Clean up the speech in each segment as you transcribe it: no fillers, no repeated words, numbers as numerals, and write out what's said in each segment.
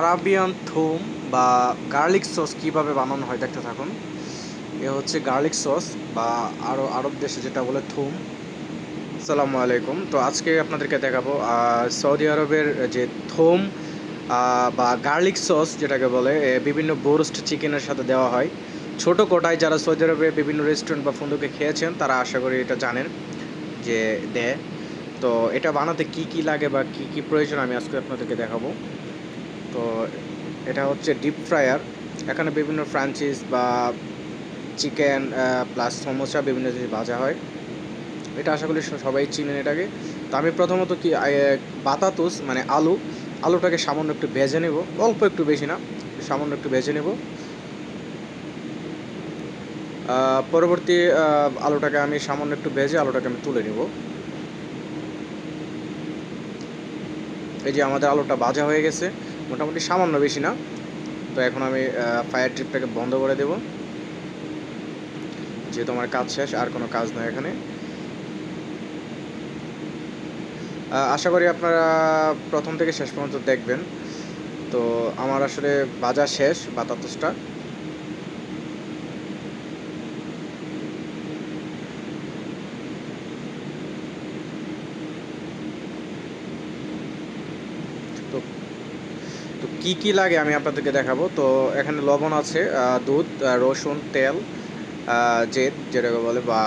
Arabian থুম বা garlic sauce কিভাবে বানানো হয় দেখতে থাকুন। এ হচ্ছে গার্লিক সস বা আরও আরব দেশে যেটা বলে থুম। আসসালামু আলাইকুম। তো আজকে আপনাদেরকে দেখাবো সৌদি আরবের যে থুম বা গার্লিক সস যেটাকে বলে বিভিন্ন বোরস্ট চিকেনের সাথে দেওয়া হয়। ছোট কোটায় যারা সৌদি আরবে বিভিন্ন রেস্টুরেন্ট বা ফন্দুকে খেয়েছেন তারা আশা করি এটা জানেন যে দেয়। তো এটা বানাতে কি কি লাগে বা কি কি প্রয়োজন আমি আজকে আপনাদেরকে দেখাবো। তো এটা হচ্ছে ডিপ ফ্রায়ার। এখানে বিভিন্ন ফ্রাঞ্চিস বা চিকেন প্লাস সমোসা বিভিন্ন জিনিস ভাজা হয়। এটা আশা করি সবাই চিনেন এটাকে। তো আমি প্রথমত কি বাতাতুস মানে আলুটাকে সামান্য একটু ভেজে নেব, অল্প একটু, বেশি না, সামান্য একটু ভেজে নেব। পরবর্তী আলুটাকে আমি সামান্য একটু ভেজে আলুটাকে আমি তুলে নেব। এই যে আমাদের আলুটা ভাজা হয়ে গেছে, মোটামুটি সামান্য, বেশি না। তো এখন আমি ফায়ার ট্রিপটাকে বন্ধ করে দেব, যেহেতু আমার কাজ শেষ, আর কোনো কাজ নয় এখানে। আশা করি আপনারা প্রথম থেকে শেষ পর্যন্ত দেখবেন। তো আমার আসলে ভাজা শেষ বাতাতসটা। তো তো কী কী লাগে আমি আপনাদেরকে দেখাবো। তো এখানে লবণ আছে, দুধ, রসুন, তেল, যেটাকে বলে, বা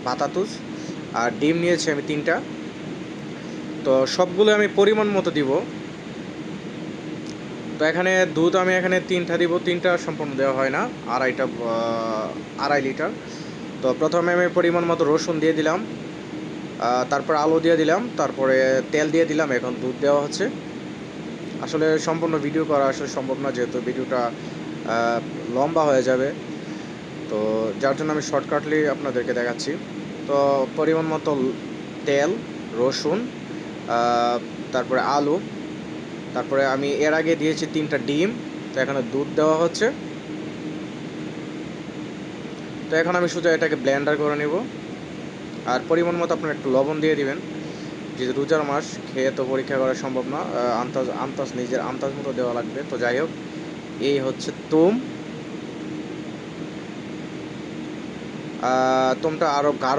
বাতাতুস, আর ডিম নিয়েছি আমি 3টা। তো সবগুলো আমি পরিমাণ মতো দিব। তো এখানে দুধ আমি এখানে 3টা দিব, 3টা সম্পূর্ণ দেওয়া হয় না, আড়াই লিটার। তো প্রথমে আমি পরিমাণ মতো রসুন দিয়ে দিলাম, তারপর আলু দিয়ে দিলাম, তারপরে তেল দিয়ে দিলাম, এখন দুধ দেওয়া হচ্ছে। আসলে সম্পূর্ণ ভিডিও করা আসলে সম্ভব না, যেহেতু ভিডিওটা লম্বা হয়ে যাবে। তো যার জন্য আমি শর্টকাটলি আপনাদেরকে দেখাচ্ছি। তো পরিমাণ মতো তেল, রসুন, তারপরে আলু, তারপরে আমি এর আগে দিয়েছি 3টা ডিম। তো এখানে দুধ দেওয়া হচ্ছে। তো এখন আমি সোজা এটাকে ব্লেন্ডার করে নেব। আর পরিমাণ মতো আপনারা একটু লবণ দিয়ে দিবেন, যে রোজার মাস, খেয়ে তো পরীক্ষা করা সম্ভব না, আন্দাজ আন্দাজ নিজের আন্দাজ মতো দেওয়া লাগবে। তো যাই হোক, এই হচ্ছে তুম। তুমটা আরও গাঢ়